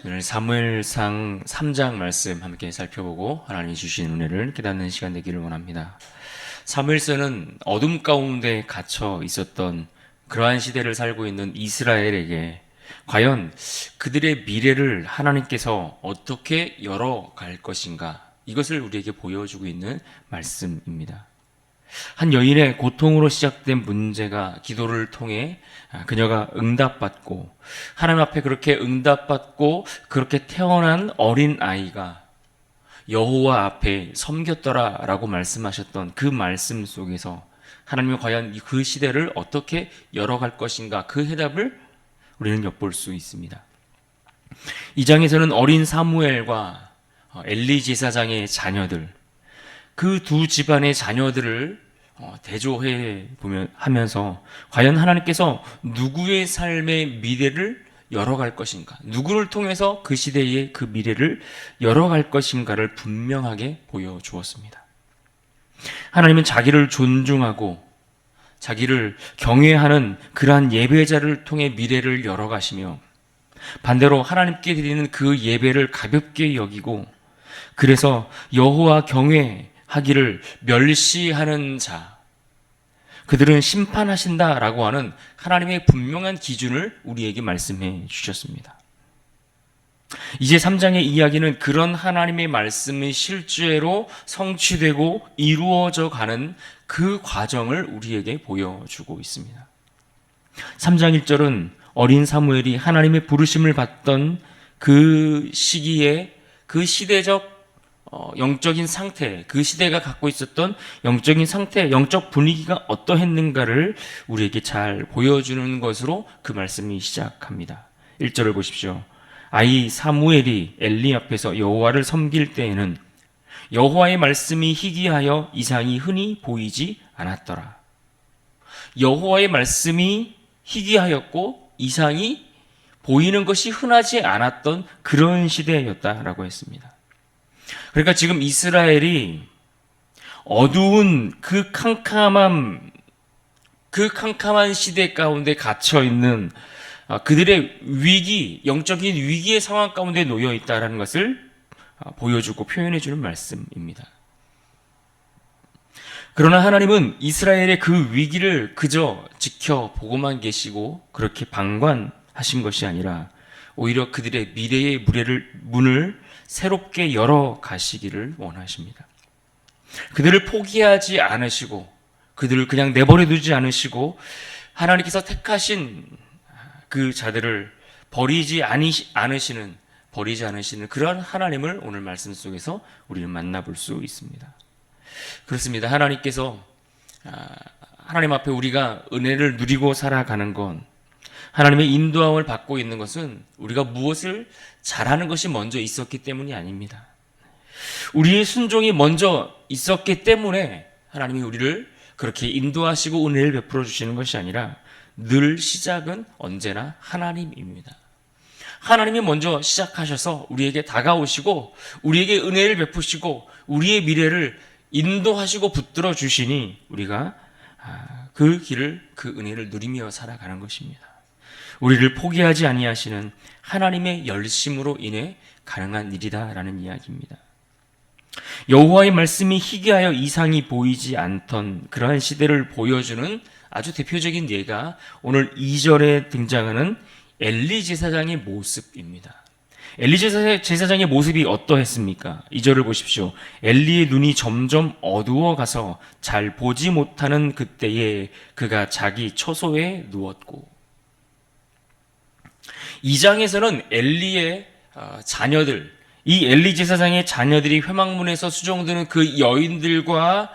오늘 사무엘상 3장 말씀 함께 살펴보고 하나님이 주신 은혜를 깨닫는 시간 되기를 원합니다. 사무엘서는 어둠 가운데 갇혀 있었던 그러한 시대를 살고 있는 이스라엘에게 과연 그들의 미래를 하나님께서 어떻게 열어갈 것인가, 이것을 우리에게 보여주고 있는 말씀입니다. 한 여인의 고통으로 시작된 문제가 기도를 통해 그녀가 응답받고, 하나님 앞에 그렇게 응답받고 그렇게 태어난 어린 아이가 여호와 앞에 섬겼더라라고 말씀하셨던 그 말씀 속에서 하나님이 과연 그 시대를 어떻게 열어갈 것인가, 그 해답을 우리는 엿볼 수 있습니다. 이 장에서는 어린 사무엘과 엘리 제사장의 자녀들, 그 두 집안의 자녀들을 대조해 하면서 과연 하나님께서 누구의 삶의 미래를 열어갈 것인가, 누구를 통해서 그 시대의 그 미래를 열어갈 것인가를 분명하게 보여주었습니다. 하나님은 자기를 존중하고 자기를 경외하는 그러한 예배자를 통해 미래를 열어가시며, 반대로 하나님께 드리는 그 예배를 가볍게 여기고, 그래서 여호와 경외하기를 멸시하는 자, 그들은 심판하신다라고 하는 하나님의 분명한 기준을 우리에게 말씀해 주셨습니다. 이제 3장의 이야기는 그런 하나님의 말씀이 실제로 성취되고 이루어져 가는 그 과정을 우리에게 보여주고 있습니다. 3장 1절은 어린 사무엘이 하나님의 부르심을 받던 그 시기에 그 시대적 영적인 상태, 그 시대가 갖고 있었던 영적인 상태, 영적 분위기가 어떠했는가를 우리에게 잘 보여주는 것으로 그 말씀이 시작합니다. 1절을 보십시오. 아이 사무엘이 엘리 앞에서 여호와를 섬길 때에는 여호와의 말씀이 희귀하여 이상이 흔히 보이지 않았더라. 여호와의 말씀이 희귀하였고 이상이 보이는 것이 흔하지 않았던 그런 시대였다라고 했습니다. 그러니까 지금 이스라엘이 어두운 그 캄캄한 시대 가운데 갇혀 있는 그들의 위기, 영적인 위기의 상황 가운데 놓여 있다라는 것을 보여주고 표현해 주는 말씀입니다. 그러나 하나님은 이스라엘의 그 위기를 그저 지켜보고만 계시고 그렇게 방관하신 것이 아니라 오히려 그들의 미래의 문을 새롭게 열어 가시기를 원하십니다. 그들을 포기하지 않으시고 그들을 그냥 내버려 두지 않으시고 하나님께서 택하신 그 자들을 버리지 않으시는 그러한 하나님을 오늘 말씀 속에서 우리는 만나볼 수 있습니다. 그렇습니다. 하나님께서 하나님 앞에 우리가 은혜를 누리고 살아가는 건, 하나님의 인도함을 받고 있는 것은 우리가 무엇을 잘하는 것이 먼저 있었기 때문이 아닙니다. 우리의 순종이 먼저 있었기 때문에 하나님이 우리를 그렇게 인도하시고 은혜를 베풀어 주시는 것이 아니라 늘 시작은 언제나 하나님입니다. 하나님이 먼저 시작하셔서 우리에게 다가오시고 우리에게 은혜를 베푸시고 우리의 미래를 인도하시고 붙들어 주시니 우리가 그 길을, 그 은혜를 누리며 살아가는 것입니다. 우리를 포기하지 아니하시는 하나님의 열심으로 인해 가능한 일이다라는 이야기입니다. 여호와의 말씀이 희귀하여 이상이 보이지 않던 그러한 시대를 보여주는 아주 대표적인 예가 오늘 2절에 등장하는 엘리 제사장의 모습입니다. 엘리 제사장의 모습이 어떠했습니까? 2절을 보십시오. 엘리의 눈이 점점 어두워 가서 잘 보지 못하는 그때에 그가 자기 처소에 누웠고, 2장에서는 엘리의 자녀들, 이 엘리 제사장의 자녀들이 회막문에서 수종드는 그 여인들과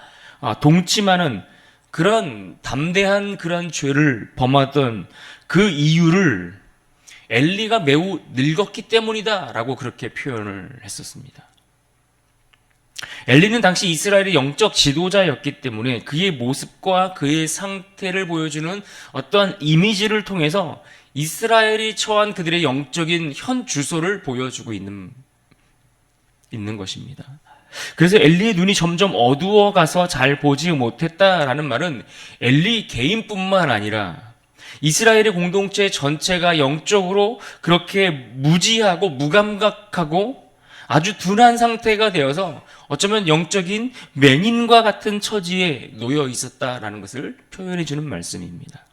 동침하는 그런 담대한 그런 죄를 범하던 그 이유를 엘리가 매우 늙었기 때문이다라고 그렇게 표현을 했었습니다. 엘리는 당시 이스라엘의 영적 지도자였기 때문에 그의 모습과 그의 상태를 보여주는 어떠한 이미지를 통해서 이스라엘이 처한 그들의 영적인 현 주소를 보여주고 있는 것입니다. 그래서 엘리의 눈이 점점 어두워가서 잘 보지 못했다라는 말은 엘리 개인뿐만 아니라 이스라엘의 공동체 전체가 영적으로 그렇게 무지하고 무감각하고 아주 둔한 상태가 되어서 어쩌면 영적인 맹인과 같은 처지에 놓여 있었다라는 것을 표현해 주는 말씀입니다.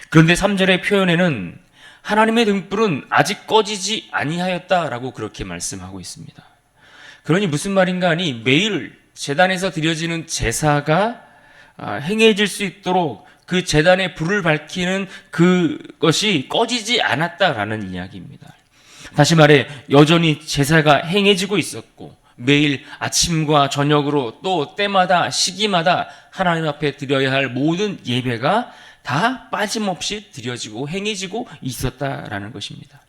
그런데 3절의 표현에는 하나님의 등불은 아직 꺼지지 아니하였다라고 그렇게 말씀하고 있습니다. 그러니 무슨 말인가 하니 매일 제단에서 드려지는 제사가 행해질 수 있도록 그 제단에 불을 밝히는 그것이 꺼지지 않았다라는 이야기입니다. 다시 말해 여전히 제사가 행해지고 있었고 매일 아침과 저녁으로 또 때마다 시기마다 하나님 앞에 드려야 할 모든 예배가 다 빠짐없이 드려지고 행해지고 있었다라는 것입니다.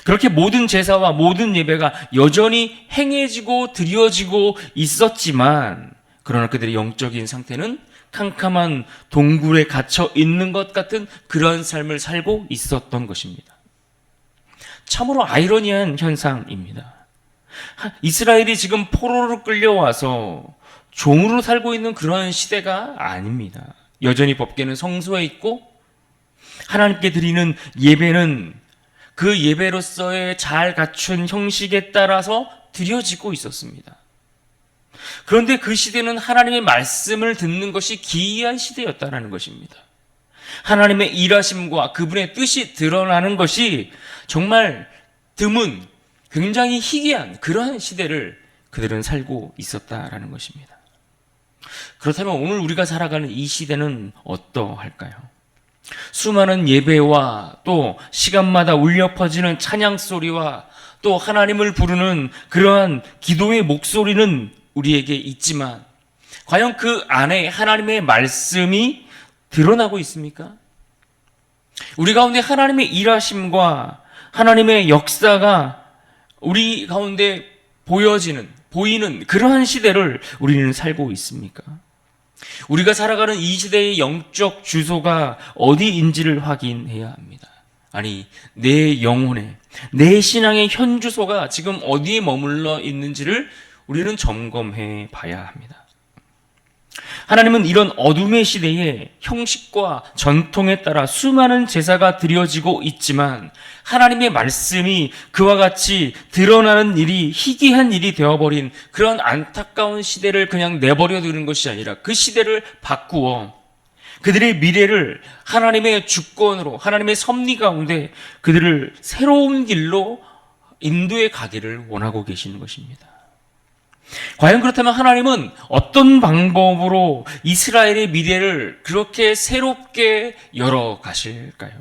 그렇게 모든 제사와 모든 예배가 여전히 행해지고 드려지고 있었지만 그러나 그들의 영적인 상태는 캄캄한 동굴에 갇혀 있는 것 같은 그런 삶을 살고 있었던 것입니다. 참으로 아이러니한 현상입니다. 이스라엘이 지금 포로로 끌려와서 종으로 살고 있는 그러한 시대가 아닙니다. 여전히 법궤는 성소에 있고 하나님께 드리는 예배는 그 예배로서의 잘 갖춘 형식에 따라서 드려지고 있었습니다. 그런데 그 시대는 하나님의 말씀을 듣는 것이 기이한 시대였다는 것입니다. 하나님의 일하심과 그분의 뜻이 드러나는 것이 정말 드문, 굉장히 희귀한 그러한 시대를 그들은 살고 있었다라는 것입니다. 그렇다면 오늘 우리가 살아가는 이 시대는 어떠할까요? 수많은 예배와 또 시간마다 울려 퍼지는 찬양 소리와 또 하나님을 부르는 그러한 기도의 목소리는 우리에게 있지만 과연 그 안에 하나님의 말씀이 드러나고 있습니까? 우리 가운데 하나님의 일하심과 하나님의 역사가 우리 가운데 보이는 그러한 시대를 우리는 살고 있습니까? 우리가 살아가는 이 시대의 영적 주소가 어디인지를 확인해야 합니다. 아니, 내 영혼의, 내 신앙의 현 주소가 지금 어디에 머물러 있는지를 우리는 점검해 봐야 합니다. 하나님은 이런 어둠의 시대에 형식과 전통에 따라 수많은 제사가 드려지고 있지만 하나님의 말씀이 그와 같이 드러나는 일이 희귀한 일이 되어버린 그런 안타까운 시대를 그냥 내버려 두는 것이 아니라 그 시대를 바꾸어 그들의 미래를 하나님의 주권으로 하나님의 섭리 가운데 그들을 새로운 길로 인도해 가기를 원하고 계시는 것입니다. 과연 그렇다면 하나님은 어떤 방법으로 이스라엘의 미래를 그렇게 새롭게 열어 가실까요?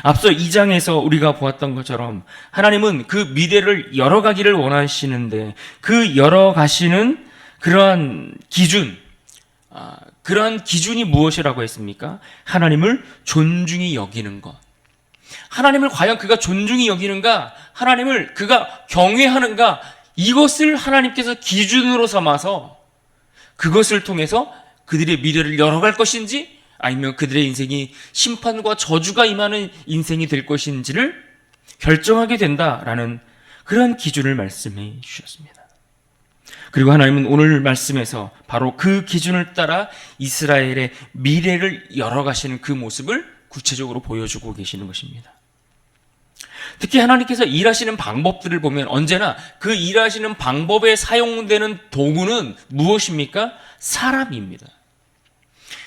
앞서 2장에서 우리가 보았던 것처럼 하나님은 그 미래를 열어가기를 원하시는데 그 열어가시는 그러한 그러한 기준이 무엇이라고 했습니까? 하나님을 존중히 여기는 것. 하나님을 과연 그가 존중히 여기는가? 하나님을 그가 경외하는가? 이것을 하나님께서 기준으로 삼아서 그것을 통해서 그들의 미래를 열어갈 것인지 아니면 그들의 인생이 심판과 저주가 임하는 인생이 될 것인지를 결정하게 된다라는 그런 기준을 말씀해 주셨습니다. 그리고 하나님은 오늘 말씀에서 바로 그 기준을 따라 이스라엘의 미래를 열어가시는 그 모습을 구체적으로 보여주고 계시는 것입니다. 특히 하나님께서 일하시는 방법들을 보면 언제나 그 일하시는 방법에 사용되는 도구는 무엇입니까? 사람입니다.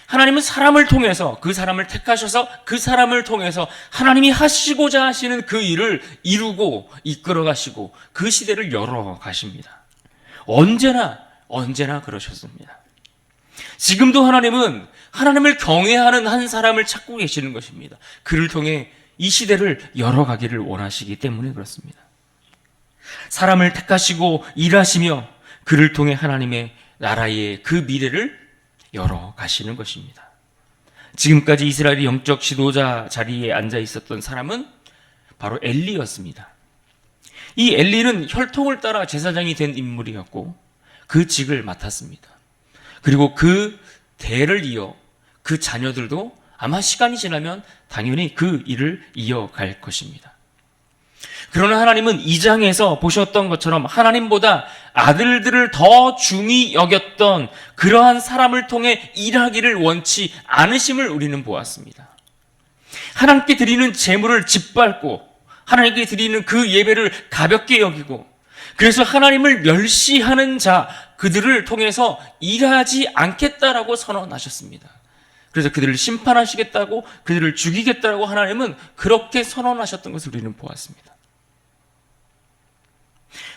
하나님은 사람을 통해서 그 사람을 택하셔서 그 사람을 통해서 하나님이 하시고자 하시는 그 일을 이루고 이끌어 가시고 그 시대를 열어 가십니다. 언제나 그러셨습니다. 지금도 하나님은 하나님을 경외하는 한 사람을 찾고 계시는 것입니다. 그를 통해 이 시대를 열어가기를 원하시기 때문에 그렇습니다. 사람을 택하시고 일하시며 그를 통해 하나님의 나라의 그 미래를 열어가시는 것입니다. 지금까지 이스라엘의 영적 지도자 자리에 앉아 있었던 사람은 바로 엘리였습니다. 이 엘리는 혈통을 따라 제사장이 된 인물이었고 그 직을 맡았습니다. 그리고 그 대를 이어 그 자녀들도 아마 시간이 지나면 당연히 그 일을 이어갈 것입니다. 그러나 하나님은 2장에서 보셨던 것처럼 하나님보다 아들들을 더 중히 여겼던 그러한 사람을 통해 일하기를 원치 않으심을 우리는 보았습니다. 하나님께 드리는 제물을 짓밟고 하나님께 드리는 그 예배를 가볍게 여기고, 그래서 하나님을 멸시하는 자, 그들을 통해서 일하지 않겠다라고 선언하셨습니다. 그래서 그들을 심판하시겠다고, 그들을 죽이겠다라고 하나님은 그렇게 선언하셨던 것을 우리는 보았습니다.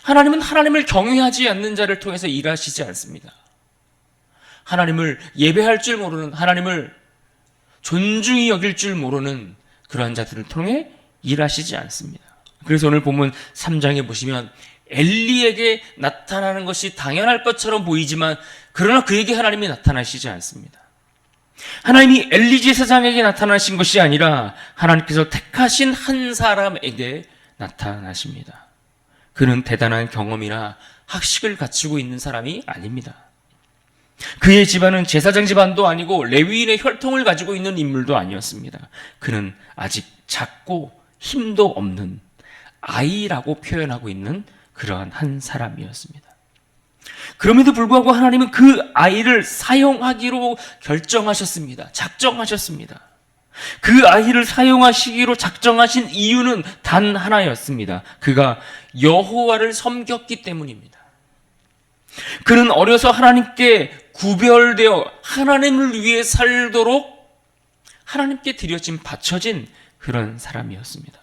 하나님은 하나님을 경외하지 않는 자를 통해서 일하시지 않습니다. 하나님을 예배할 줄 모르는, 하나님을 존중히 여길 줄 모르는 그러한 자들을 통해 일하시지 않습니다. 그래서 오늘 본문 3장에 보시면 엘리에게 나타나는 것이 당연할 것처럼 보이지만 그러나 그에게 하나님이 나타나시지 않습니다. 하나님이 엘리 제사장에게 나타나신 것이 아니라 하나님께서 택하신 한 사람에게 나타나십니다. 그는 대단한 경험이나 학식을 갖추고 있는 사람이 아닙니다. 그의 집안은 제사장 집안도 아니고 레위인의 혈통을 가지고 있는 인물도 아니었습니다. 그는 아직 작고 힘도 없는 아이라고 표현하고 있는 그러한 한 사람이었습니다. 그럼에도 불구하고 하나님은 그 아이를 사용하기로 결정하셨습니다. 작정하셨습니다. 그 아이를 사용하시기로 작정하신 이유는 단 하나였습니다. 그가 여호와를 섬겼기 때문입니다. 그는 어려서 하나님께 구별되어 하나님을 위해 살도록 하나님께 드려진 바쳐진 그런 사람이었습니다.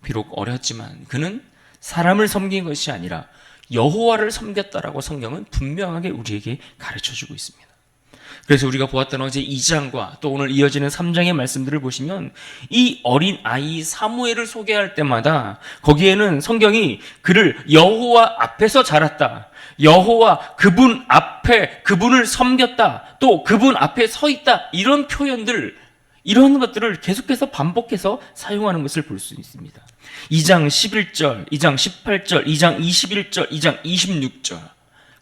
비록 어렸지만 그는 사람을 섬긴 것이 아니라 여호와를 섬겼다라고 성경은 분명하게 우리에게 가르쳐주고 있습니다. 그래서 우리가 보았던 어제 2장과 또 오늘 이어지는 3장의 말씀들을 보시면 이 어린 아이 사무엘을 소개할 때마다 거기에는 성경이 그를 여호와 앞에서 자랐다, 여호와 그분 앞에 그분을 섬겼다, 또 그분 앞에 서 있다, 이런 표현들, 이런 것들을 계속해서 반복해서 사용하는 것을 볼 수 있습니다. 2장 11절, 2장 18절, 2장 21절, 2장 26절,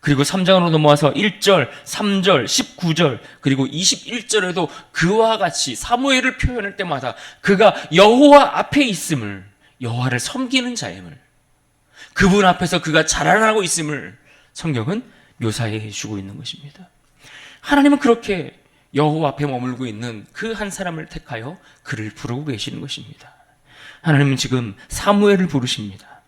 그리고 3장으로 넘어와서 1절, 3절, 19절, 그리고 21절에도 그와 같이 사무엘을 표현할 때마다 그가 여호와 앞에 있음을, 여호와를 섬기는 자임을, 그분 앞에서 그가 자라나고 있음을 성경은 묘사해 주고 있는 것입니다. 하나님은 그렇게 여호와 앞에 머물고 있는 그 한 사람을 택하여 그를 부르고 계시는 것입니다. 하나님은 지금 사무엘을 부르십니다.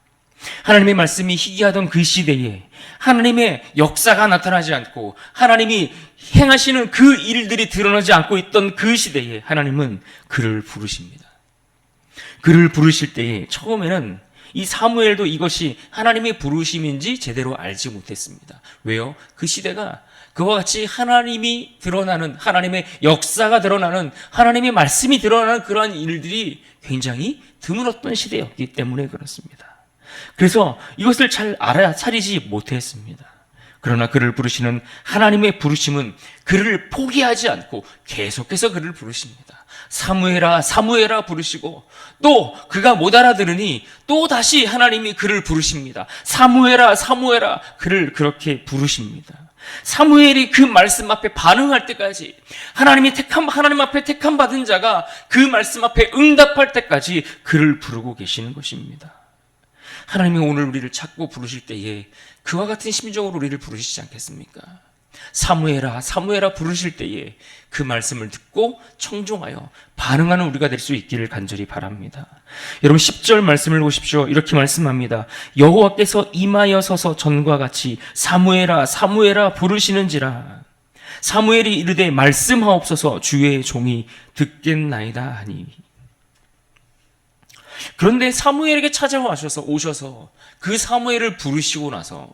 하나님의 말씀이 희귀하던 그 시대에 하나님의 역사가 나타나지 않고 하나님이 행하시는 그 일들이 드러나지 않고 있던 그 시대에 하나님은 그를 부르십니다. 그를 부르실 때에 처음에는 이 사무엘도 이것이 하나님의 부르심인지 제대로 알지 못했습니다. 왜요? 그 시대가 그와 같이 하나님이 드러나는, 하나님의 역사가 드러나는, 하나님의 말씀이 드러나는 그러한 일들이 굉장히 드물었던 시대였기 때문에 그렇습니다. 그래서 이것을 잘 알아차리지 못했습니다. 그러나 그를 부르시는 하나님의 부르심은 그를 포기하지 않고 계속해서 그를 부르십니다. 사무엘아, 사무엘아 부르시고, 또 그가 못 알아들으니 또 다시 하나님이 그를 부르십니다. 사무엘아, 사무엘아, 그를 그렇게 부르십니다. 사무엘이 그 말씀 앞에 반응할 때까지, 하나님 앞에 택함 받은 자가 그 말씀 앞에 응답할 때까지 그를 부르고 계시는 것입니다. 하나님이 오늘 우리를 찾고 부르실 때에 그와 같은 심정으로 우리를 부르시지 않겠습니까? 사무엘아, 사무엘아 부르실 때에 그 말씀을 듣고 청종하여 반응하는 우리가 될 수 있기를 간절히 바랍니다. 여러분 10절 말씀을 보십시오. 이렇게 말씀합니다. 여호와께서 임하여 서서 전과 같이 사무엘아, 사무엘아 부르시는지라. 사무엘이 이르되 말씀하옵소서, 주의 종이 듣겠나이다 하니. 그런데 사무엘에게 오셔서 그 사무엘을 부르시고 나서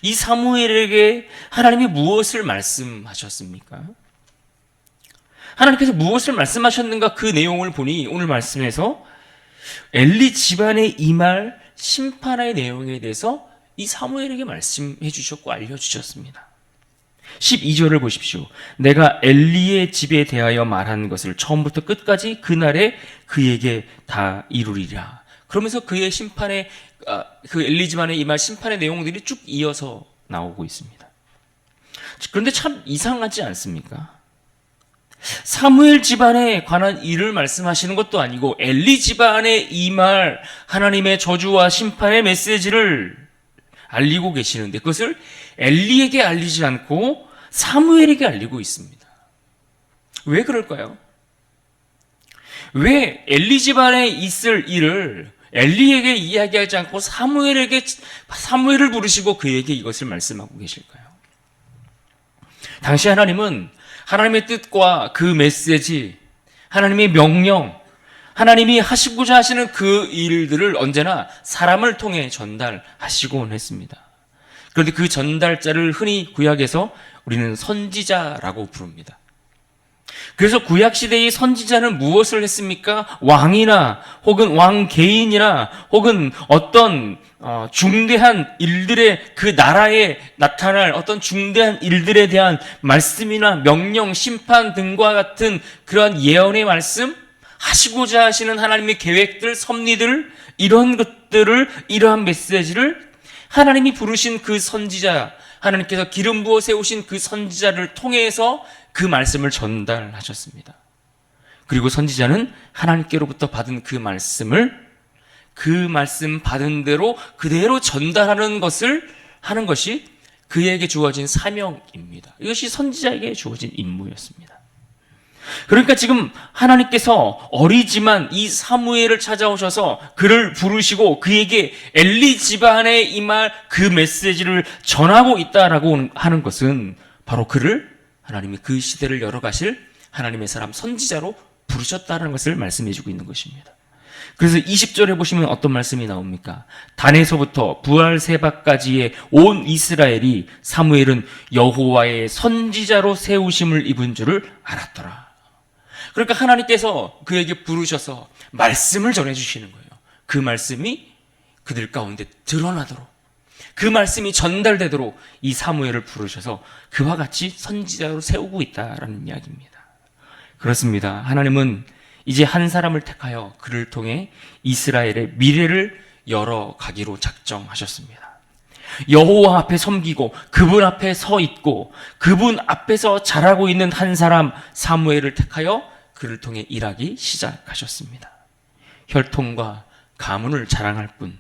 이 사무엘에게 하나님이 무엇을 말씀하셨습니까? 하나님께서 무엇을 말씀하셨는가, 그 내용을 보니 오늘 말씀에서 엘리 집안에 임할 심판의 내용에 대해서 이 사무엘에게 말씀해 주셨고 알려주셨습니다. 12절을 보십시오. 내가 엘리의 집에 대하여 말한 것을 처음부터 끝까지 그날에 그에게 다 이루리라. 그러면서 그의 심판의, 그 엘리 집안에 임할 심판의 내용들이 쭉 이어서 나오고 있습니다. 그런데 참 이상하지 않습니까? 사무엘 집안에 관한 일을 말씀하시는 것도 아니고 엘리 집안에 임할 하나님의 저주와 심판의 메시지를 알리고 계시는데 그것을 엘리에게 알리지 않고 사무엘에게 알리고 있습니다. 왜 그럴까요? 왜 엘리 집안에 있을 일을 엘리에게 이야기하지 않고 사무엘을 부르시고 그에게 이것을 말씀하고 계실까요? 당시 하나님은 하나님의 뜻과 그 메시지, 하나님의 명령, 하나님이 하시고자 하시는 그 일들을 언제나 사람을 통해 전달하시곤 했습니다. 그런데 그 전달자를 흔히 구약에서 우리는 선지자라고 부릅니다. 그래서 구약시대의 선지자는 무엇을 했습니까? 왕이나 혹은 왕 개인이나 혹은 어떤 중대한 일들의 그 나라에 나타날 어떤 중대한 일들에 대한 말씀이나 명령, 심판 등과 같은 그러한 예언의 말씀, 하시고자 하시는 하나님의 계획들, 섭리들, 이런 것들을, 이러한 메시지를 하나님이 부르신 그 선지자, 하나님께서 기름 부어 세우신 그 선지자를 통해서 그 말씀을 전달하셨습니다. 그리고 선지자는 하나님께로부터 받은 그 말씀을 그 말씀 받은 대로 그대로 전달하는 것을 하는 것이 그에게 주어진 사명입니다. 이것이 선지자에게 주어진 임무였습니다. 그러니까 지금 하나님께서 어리지만 이 사무엘을 찾아오셔서 그를 부르시고 그에게 엘리 집안에 임할 그 메시지를 전하고 있다라고 하는 것은 바로 그를 하나님이 그 시대를 열어가실 하나님의 사람 선지자로 부르셨다는 것을 말씀해주고 있는 것입니다. 그래서 20절에 보시면 어떤 말씀이 나옵니까? 단에서부터 부알세바까지의 온 이스라엘이 사무엘은 여호와의 선지자로 세우심을 입은 줄을 알았더라. 그러니까 하나님께서 그에게 부르셔서 말씀을 전해주시는 거예요. 그 말씀이 그들 가운데 드러나도록, 그 말씀이 전달되도록 이 사무엘을 부르셔서 그와 같이 선지자로 세우고 있다라는 이야기입니다. 그렇습니다. 하나님은 이제 한 사람을 택하여 그를 통해 이스라엘의 미래를 열어가기로 작정하셨습니다. 여호와 앞에 섬기고 그분 앞에 서 있고 그분 앞에서 자라고 있는 한 사람 사무엘을 택하여 그를 통해 일하기 시작하셨습니다. 혈통과 가문을 자랑할 뿐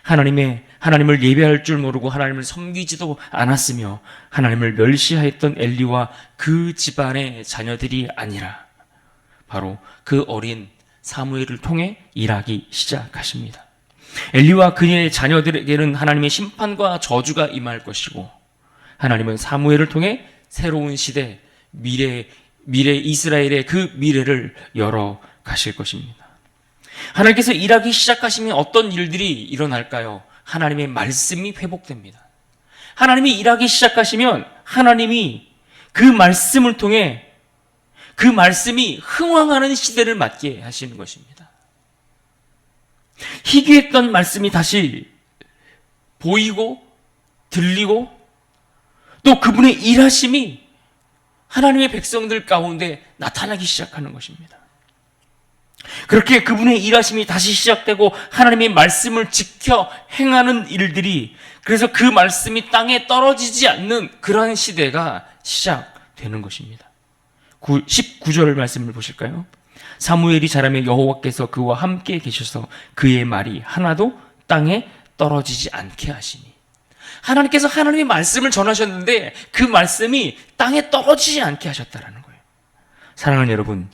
하나님을 예배할 줄 모르고 하나님을 섬기지도 않았으며 하나님을 멸시하였던 엘리와 그 집안의 자녀들이 아니라 바로 그 어린 사무엘을 통해 일하기 시작하십니다. 엘리와 그의 자녀들에게는 하나님의 심판과 저주가 임할 것이고 하나님은 사무엘을 통해 새로운 시대, 미래 이스라엘의 그 미래를 열어 가실 것입니다. 하나님께서 일하기 시작하시면 어떤 일들이 일어날까요? 하나님의 말씀이 회복됩니다. 하나님이 일하기 시작하시면 하나님이 그 말씀을 통해 그 말씀이 흥왕하는 시대를 맞게 하시는 것입니다. 희귀했던 말씀이 다시 보이고 들리고 또 그분의 일하심이 하나님의 백성들 가운데 나타나기 시작하는 것입니다. 그렇게 그분의 일하심이 다시 시작되고 하나님의 말씀을 지켜 행하는 일들이, 그래서 그 말씀이 땅에 떨어지지 않는 그러한 시대가 시작되는 것입니다. 19절 말씀을 보실까요? 사무엘이 자라며 여호와께서 그와 함께 계셔서 그의 말이 하나도 땅에 떨어지지 않게 하시니. 하나님께서 하나님의 말씀을 전하셨는데 그 말씀이 땅에 떨어지지 않게 하셨다라는 거예요. 사랑하는 여러분,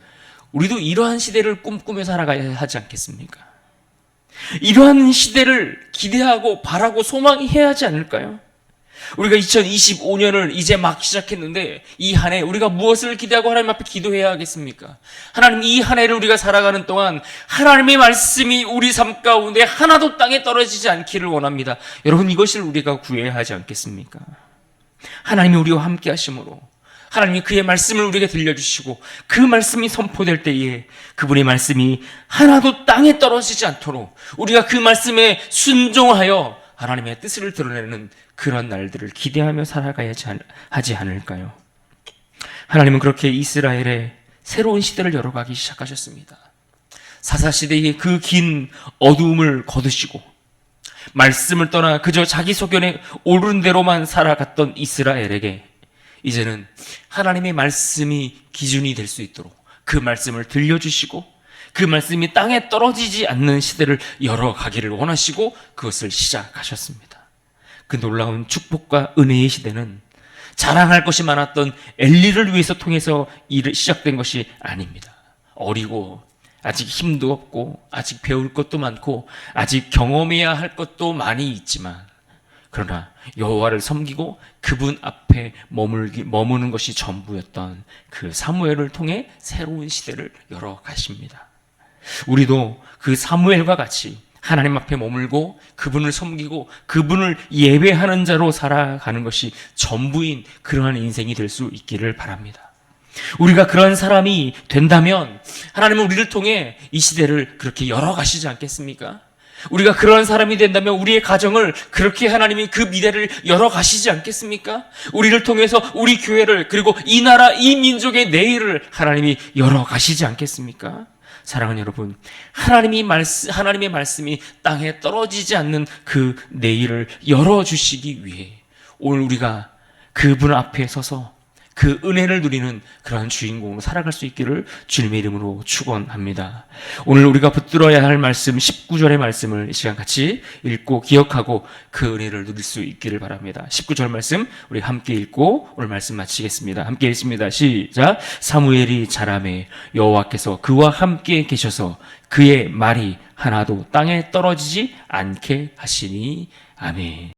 우리도 이러한 시대를 꿈꾸며 살아가야 하지 않겠습니까? 이러한 시대를 기대하고 바라고 소망해야 하지 않을까요? 우리가 2025년을 이제 막 시작했는데 이 한 해 우리가 무엇을 기대하고 하나님 앞에 기도해야 하겠습니까? 하나님, 이 한 해를 우리가 살아가는 동안 하나님의 말씀이 우리 삶 가운데 하나도 땅에 떨어지지 않기를 원합니다. 여러분, 이것을 우리가 구해야 하지 않겠습니까? 하나님이 우리와 함께 하심으로 하나님이 그의 말씀을 우리에게 들려주시고 그 말씀이 선포될 때에 그분의 말씀이 하나도 땅에 떨어지지 않도록 우리가 그 말씀에 순종하여 하나님의 뜻을 드러내는 그런 날들을 기대하며 살아가야지 하지 않을까요? 하나님은 그렇게 이스라엘의 새로운 시대를 열어가기 시작하셨습니다. 사사시대의 그 긴 어두움을 거두시고 말씀을 떠나 그저 자기 소견에 오른 대로만 살아갔던 이스라엘에게 이제는 하나님의 말씀이 기준이 될 수 있도록 그 말씀을 들려주시고 그 말씀이 땅에 떨어지지 않는 시대를 열어가기를 원하시고 그것을 시작하셨습니다. 그 놀라운 축복과 은혜의 시대는 자랑할 것이 많았던 엘리를 위해서 통해서 시작된 것이 아닙니다. 어리고 아직 힘도 없고 아직 배울 것도 많고 아직 경험해야 할 것도 많이 있지만, 그러나 여호와를 섬기고 그분 앞에 머무는 것이 전부였던 그 사무엘을 통해 새로운 시대를 열어가십니다. 우리도 그 사무엘과 같이 하나님 앞에 머물고 그분을 섬기고 그분을 예배하는 자로 살아가는 것이 전부인 그러한 인생이 될 수 있기를 바랍니다. 우리가 그런 사람이 된다면 하나님은 우리를 통해 이 시대를 그렇게 열어가시지 않겠습니까? 우리가 그런 사람이 된다면 우리의 가정을 그렇게 하나님이 그 미래를 열어가시지 않겠습니까? 우리를 통해서 우리 교회를, 그리고 이 나라 이 민족의 내일을 하나님이 열어가시지 않겠습니까? 사랑하는 여러분, 하나님의 말씀이 땅에 떨어지지 않는 그 내일을 열어주시기 위해 오늘 우리가 그분 앞에 서서 그 은혜를 누리는 그러한 주인공으로 살아갈 수 있기를 주님의 이름으로 축원합니다. 오늘 우리가 붙들어야 할 말씀 19절의 말씀을 이 시간 같이 읽고 기억하고 그 은혜를 누릴 수 있기를 바랍니다. 19절 말씀 우리 함께 읽고 오늘 말씀 마치겠습니다. 함께 읽습니다. 시작. 사무엘이 자라매 여호와께서 그와 함께 계셔서 그의 말이 하나도 땅에 떨어지지 않게 하시니. 아멘.